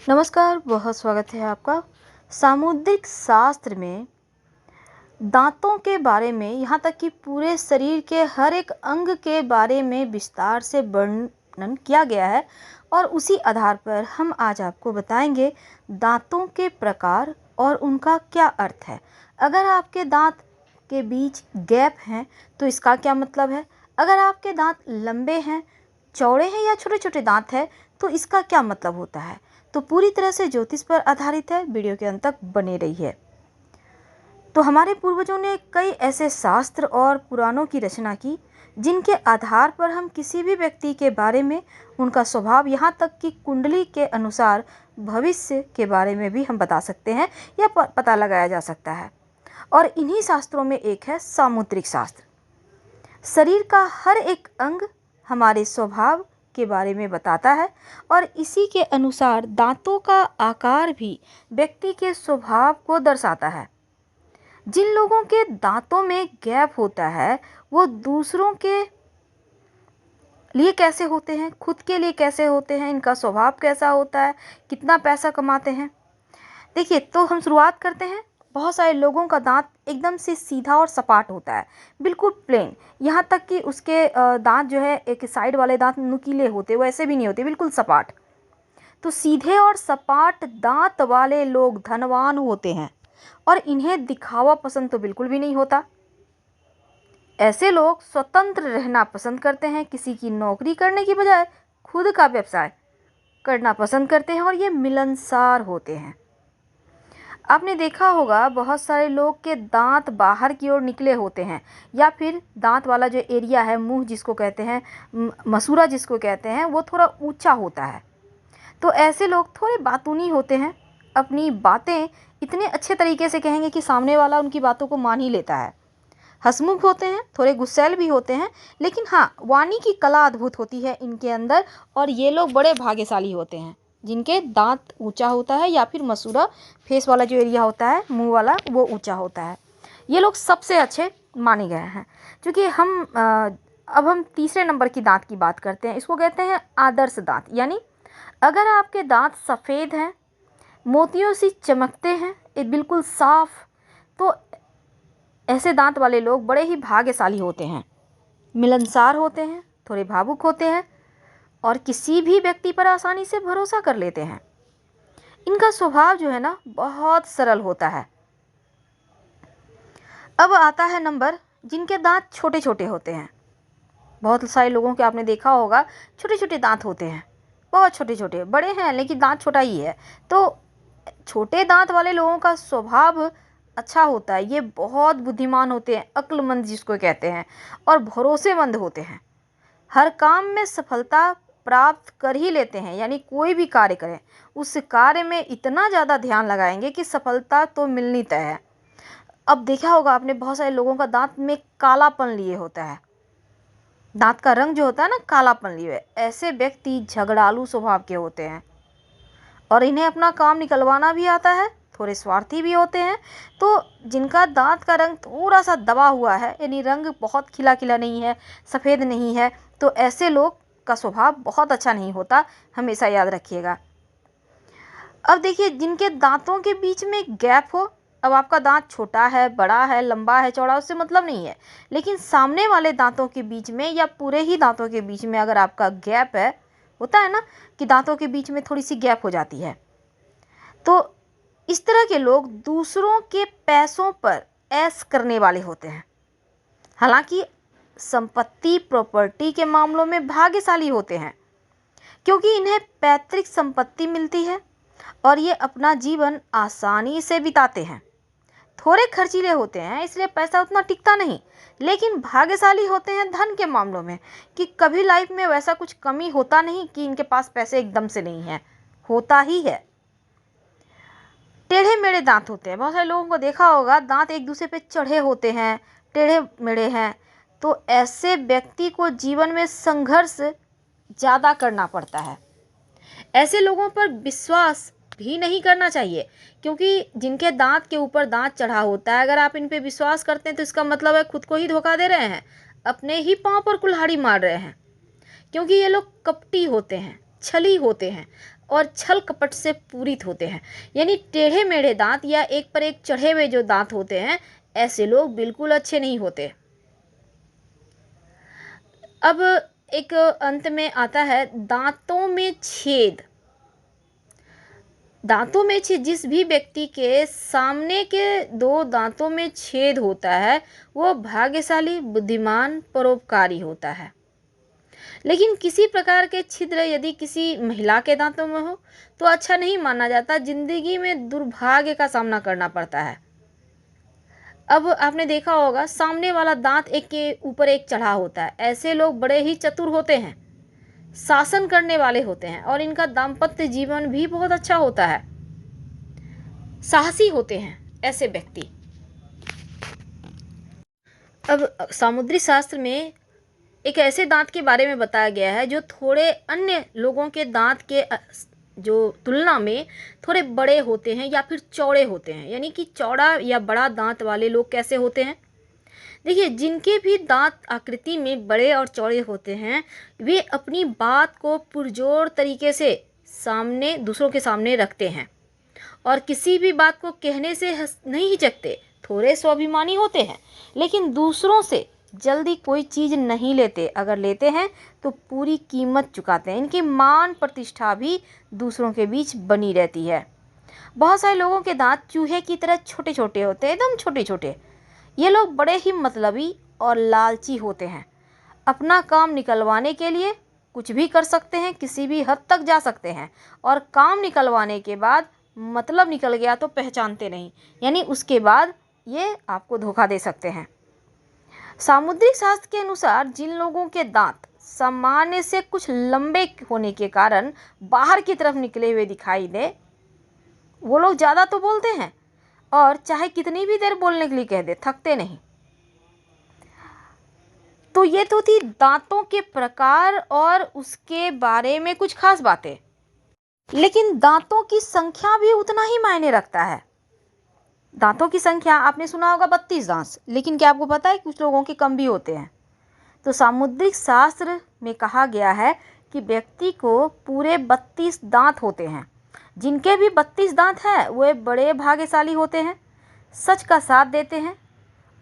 नमस्कार, बहुत स्वागत है आपका। सामुद्रिक शास्त्र में दांतों के बारे में, यहाँ तक कि पूरे शरीर के हर एक अंग के बारे में विस्तार से वर्णन किया गया है और उसी आधार पर हम आज आपको बताएंगे दांतों के प्रकार और उनका क्या अर्थ है। अगर आपके दांत के बीच गैप हैं तो इसका क्या मतलब है, अगर आपके दांत लंबे हैं, चौड़े हैं या छोटे छोटे दांत हैं तो इसका क्या मतलब होता है। तो पूरी तरह से ज्योतिष पर आधारित है, वीडियो के अंत तक बने रहिए। तो हमारे पूर्वजों ने कई ऐसे शास्त्र और पुराणों की रचना की जिनके आधार पर हम किसी भी व्यक्ति के बारे में, उनका स्वभाव, यहाँ तक कि कुंडली के अनुसार भविष्य के बारे में भी हम बता सकते हैं या पता लगाया जा सकता है। और इन्हीं शास्त्रों में एक है सामुद्रिक शास्त्र। शरीर का हर एक अंग हमारे स्वभाव के बारे में बताता है और इसी के अनुसार दांतों का आकार भी व्यक्ति के स्वभाव को दर्शाता है। जिन लोगों के दांतों में गैप होता है वो दूसरों के लिए कैसे होते हैं, खुद के लिए कैसे होते हैं, इनका स्वभाव कैसा होता है, कितना पैसा कमाते हैं। देखिए, तो हम शुरुआत करते हैं। बहुत सारे लोगों का दांत एकदम से सीधा और सपाट होता है, बिल्कुल प्लेन। यहाँ तक कि उसके दांत जो है, एक साइड वाले दांत नुकीले होते, वो ऐसे भी नहीं होते, बिल्कुल सपाट। तो सीधे और सपाट दांत वाले लोग धनवान होते हैं और इन्हें दिखावा पसंद तो बिल्कुल भी नहीं होता। ऐसे लोग स्वतंत्र रहना पसंद करते हैं, किसी की नौकरी करने की बजाय खुद का व्यवसाय करना पसंद करते हैं और ये मिलनसार होते हैं। आपने देखा होगा बहुत सारे लोग के दांत बाहर की ओर निकले होते हैं या फिर दांत वाला जो एरिया है, मुंह जिसको कहते हैं, मसूड़ा जिसको कहते हैं, वो थोड़ा ऊंचा होता है। तो ऐसे लोग थोड़े बातूनी होते हैं, अपनी बातें इतने अच्छे तरीके से कहेंगे कि सामने वाला उनकी बातों को मान ही लेता है। हंसमुख होते हैं, थोड़े गुस्सैल भी होते हैं, लेकिन हाँ, वाणी की कला अद्भुत होती है इनके अंदर। और ये लोग बड़े भाग्यशाली होते हैं जिनके दांत ऊंचा होता है या फिर मसूड़ा, फेस वाला जो एरिया होता है, मुंह वाला, वो ऊंचा होता है। ये लोग सबसे अच्छे माने गए हैं। क्योंकि अब हम तीसरे नंबर की दांत की बात करते हैं। इसको कहते हैं आदर्श दांत। यानी अगर आपके दांत सफ़ेद हैं, मोतियों सी चमकते हैं, ये बिल्कुल साफ, तो ऐसे दांत वाले लोग बड़े ही भाग्यशाली होते हैं, मिलनसार होते हैं, थोड़े भावुक होते हैं और किसी भी व्यक्ति पर आसानी से भरोसा कर लेते हैं। इनका स्वभाव जो है ना, बहुत सरल होता है। अब आता है नंबर जिनके दांत छोटे छोटे होते हैं। बहुत सारे लोगों के आपने देखा होगा छोटे छोटे दांत होते हैं, बहुत छोटे छोटे, बड़े हैं लेकिन दांत छोटा ही है। तो छोटे दांत वाले लोगों का स्वभाव अच्छा होता है। ये बहुत बुद्धिमान होते हैं, अक्लमंद जिसको कहते हैं, और भरोसेमंद होते हैं। हर काम में सफलता प्राप्त कर ही लेते हैं। यानी कोई भी कार्य करें, उस कार्य में इतना ज़्यादा ध्यान लगाएंगे कि सफलता तो मिलनी तय है। अब देखा होगा आपने बहुत सारे लोगों का दांत में कालापन लिए होता है, दांत का रंग जो होता है ना, कालापन लिए हुए। ऐसे व्यक्ति झगड़ालू स्वभाव के होते हैं और इन्हें अपना काम निकलवाना भी आता है, थोड़े स्वार्थी भी होते हैं। तो जिनका दांत का रंग थोड़ा सा दबा हुआ है, यानी रंग बहुत खिला खिला नहीं है, सफ़ेद नहीं है, तो ऐसे लोग का स्वभाव बहुत अच्छा नहीं होता, हमेशा याद रखिएगा। अब देखिए, जिनके दांतों के बीच में गैप हो, अब आपका दांत छोटा है, बड़ा है, लंबा है, चौड़ा, उससे मतलब नहीं है, लेकिन सामने वाले दांतों के बीच में या पूरे ही दांतों के बीच में अगर आपका गैप है, होता है ना कि दांतों के बीच में थोड़ी सी गैप हो जाती है, तो इस तरह के लोग दूसरों के पैसों पर ऐश करने वाले होते हैं। हालांकि संपत्ति, प्रॉपर्टी के मामलों में भाग्यशाली होते हैं क्योंकि इन्हें पैतृक संपत्ति मिलती है और ये अपना जीवन आसानी से बिताते हैं। थोड़े खर्चीले होते हैं, इसलिए पैसा उतना टिकता नहीं, लेकिन भाग्यशाली होते हैं धन के मामलों में, कि कभी लाइफ में वैसा कुछ कमी होता नहीं कि इनके पास पैसे एकदम से नहीं है, होता ही है। टेढ़े मेढ़े दांत होते हैं। बहुत सारे लोगों को देखा होगा दांत एक दूसरे पे चढ़े होते हैं, टेढ़े मेढ़े हैं। तो ऐसे व्यक्ति को जीवन में संघर्ष ज़्यादा करना पड़ता है। ऐसे लोगों पर विश्वास भी नहीं करना चाहिए, क्योंकि जिनके दांत के ऊपर दांत चढ़ा होता है, अगर आप इन पे विश्वास करते हैं तो इसका मतलब है खुद को ही धोखा दे रहे हैं, अपने ही पांव पर कुल्हाड़ी मार रहे हैं। क्योंकि ये लोग कपटी होते हैं, छली होते हैं, और छल कपट से पूरित होते हैं। यानी टेढ़े मेढ़े दांत या एक पर एक चढ़े हुए जो दांत होते हैं, ऐसे लोग बिल्कुल अच्छे नहीं होते। अब एक अंत में आता है दांतों में छेद। दांतों में छेद, जिस भी व्यक्ति के सामने के 2 दांतों में छेद होता है वो भाग्यशाली, बुद्धिमान, परोपकारी होता है। लेकिन किसी प्रकार के छिद्र यदि किसी महिला के दांतों में हो तो अच्छा नहीं माना जाता, जिंदगी में दुर्भाग्य का सामना करना पड़ता है। अब आपने देखा होगा सामने वाला दांत एक के ऊपर एक चढ़ा होता है। ऐसे लोग बड़े ही चतुर होते हैं, शासन करने वाले होते हैं और इनका दाम्पत्य जीवन भी बहुत अच्छा होता है। साहसी होते हैं ऐसे व्यक्ति। अब सामुद्रिक शास्त्र में एक ऐसे दांत के बारे में बताया गया है जो थोड़े अन्य लोगों के दांत के जो तुलना में थोड़े बड़े होते हैं या फिर चौड़े होते हैं। यानी कि चौड़ा या बड़ा दांत वाले लोग कैसे होते हैं? देखिए, जिनके भी दांत आकृति में बड़े और चौड़े होते हैं वे अपनी बात को पुरजोर तरीके से दूसरों के सामने रखते हैं और किसी भी बात को कहने से नहीं हिचकते। थोड़े स्वाभिमानी होते हैं लेकिन दूसरों से जल्दी कोई चीज़ नहीं लेते। अगर लेते हैं तो पूरी कीमत चुकाते हैं। इनकी मान प्रतिष्ठा भी दूसरों के बीच बनी रहती है। बहुत सारे लोगों के दांत चूहे की तरह छोटे छोटे होते हैं, एकदम छोटे छोटे। ये लोग बड़े ही मतलबी और लालची होते हैं। अपना काम निकलवाने के लिए कुछ भी कर सकते हैं, किसी भी हद तक जा सकते हैं और काम निकलवाने के बाद मतलब निकल गया तो पहचानते नहीं। यानी उसके बाद ये आपको धोखा दे सकते हैं। सामुद्रिक शास्त्र के अनुसार जिन लोगों के दांत सामान्य से कुछ लंबे होने के कारण बाहर की तरफ निकले हुए दिखाई दे, वो लोग ज़्यादा तो बोलते हैं और चाहे कितनी भी देर बोलने के लिए कह दे थकते नहीं। तो ये तो थी दांतों के प्रकार और उसके बारे में कुछ खास बातें। लेकिन दांतों की संख्या भी उतना ही मायने रखता है। दांतों की संख्या आपने सुना होगा 32 दांत, लेकिन क्या आपको पता है कुछ लोगों के कम भी होते हैं? तो सामुद्रिक शास्त्र में कहा गया है कि व्यक्ति को पूरे 32 दांत होते हैं। जिनके भी 32 दांत हैं वे बड़े भाग्यशाली होते हैं, सच का साथ देते हैं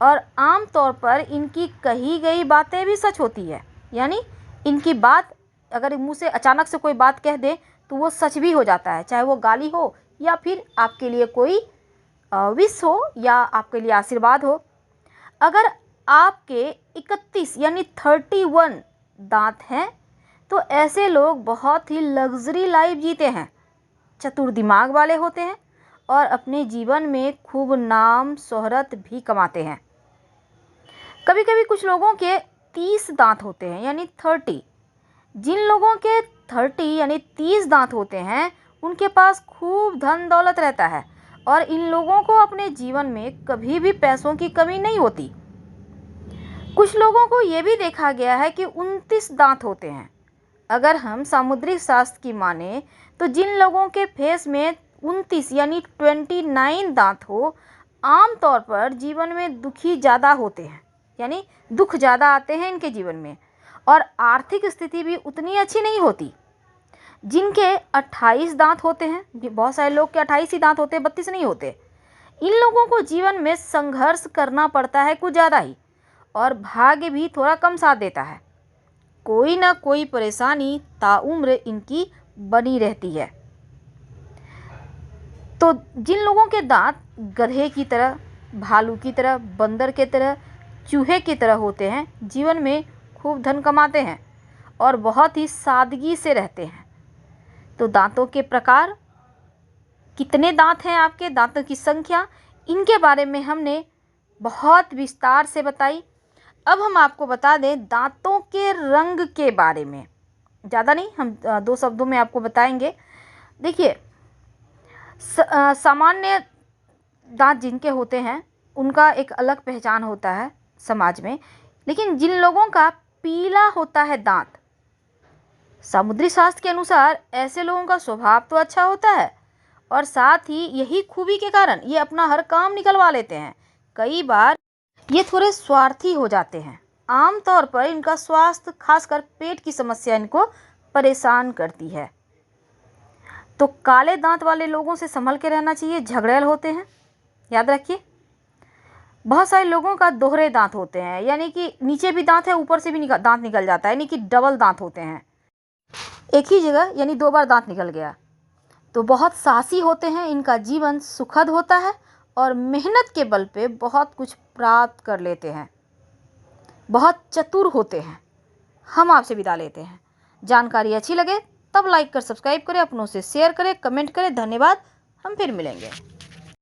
और आम तौर पर इनकी कही गई बातें भी सच होती है। यानी इनकी बात अगर मुंह से अचानक से कोई बात कह दे तो वो सच भी हो जाता है, चाहे वो गाली हो या फिर आपके लिए कोई विश हो या आपके लिए आशीर्वाद हो। अगर आपके 31 यानी 31 दांत हैं तो ऐसे लोग बहुत ही लग्जरी लाइफ जीते हैं, चतुर दिमाग वाले होते हैं और अपने जीवन में खूब नाम शोहरत भी कमाते हैं। कभी कभी कुछ लोगों के 30 दांत होते हैं यानी 30। जिन लोगों के 30 यानी 30 दांत होते हैं उनके पास खूब धन दौलत रहता है और इन लोगों को अपने जीवन में कभी भी पैसों की कमी नहीं होती। कुछ लोगों को ये भी देखा गया है कि 29 दांत होते हैं। अगर हम सामुद्रिक शास्त्र की माने तो जिन लोगों के फेस में 29 यानी 29 दांत हो, आम तौर पर जीवन में दुखी ज़्यादा होते हैं। यानी दुख ज़्यादा आते हैं इनके जीवन में और आर्थिक स्थिति भी उतनी अच्छी नहीं होती। जिनके 28 दांत होते हैं, बहुत सारे लोग के 28 ही दांत होते हैं, 32 नहीं होते। इन लोगों को जीवन में संघर्ष करना पड़ता है कुछ ज़्यादा ही और भाग्य भी थोड़ा कम साथ देता है। कोई ना कोई परेशानी ताउम्र इनकी बनी रहती है। तो जिन लोगों के दांत गधे की तरह, भालू की तरह, बंदर की तरह, चूहे की तरह होते हैं, जीवन में खूब धन कमाते हैं और बहुत ही सादगी से रहते हैं। तो दांतों के प्रकार, कितने दांत हैं आपके, दांतों की संख्या, इनके बारे में हमने बहुत विस्तार से बताई। अब हम आपको बता दें दांतों के रंग के बारे में। ज़्यादा नहीं, हम 2 शब्दों में आपको बताएंगे। देखिए, सामान्य दांत जिनके होते हैं उनका एक अलग पहचान होता है समाज में, लेकिन जिन लोगों का पीला होता है दांत, समुद्री शास्त्र के अनुसार ऐसे लोगों का स्वभाव तो अच्छा होता है और साथ ही यही खूबी के कारण ये अपना हर काम निकलवा लेते हैं। कई बार ये थोड़े स्वार्थी हो जाते हैं। आमतौर पर इनका स्वास्थ्य, खासकर पेट की समस्या, इनको परेशान करती है। तो काले दांत वाले लोगों से संभल के रहना चाहिए, झगड़ेल होते हैं, याद रखिए। बहुत सारे लोगों का दोहरे दांत होते हैं, यानी कि नीचे भी दांत है, ऊपर से भी दांत निकल जाता है, यानी कि डबल दांत होते हैं, एक ही जगह, यानी 2 बार दांत निकल गया। तो बहुत साहसी होते हैं, इनका जीवन सुखद होता है और मेहनत के बल पे बहुत कुछ प्राप्त कर लेते हैं, बहुत चतुर होते हैं। हम आपसे विदा लेते हैं। जानकारी अच्छी लगे तब लाइक कर सब्सक्राइब करें, अपनों से शेयर करें, कमेंट करें। धन्यवाद, हम फिर मिलेंगे।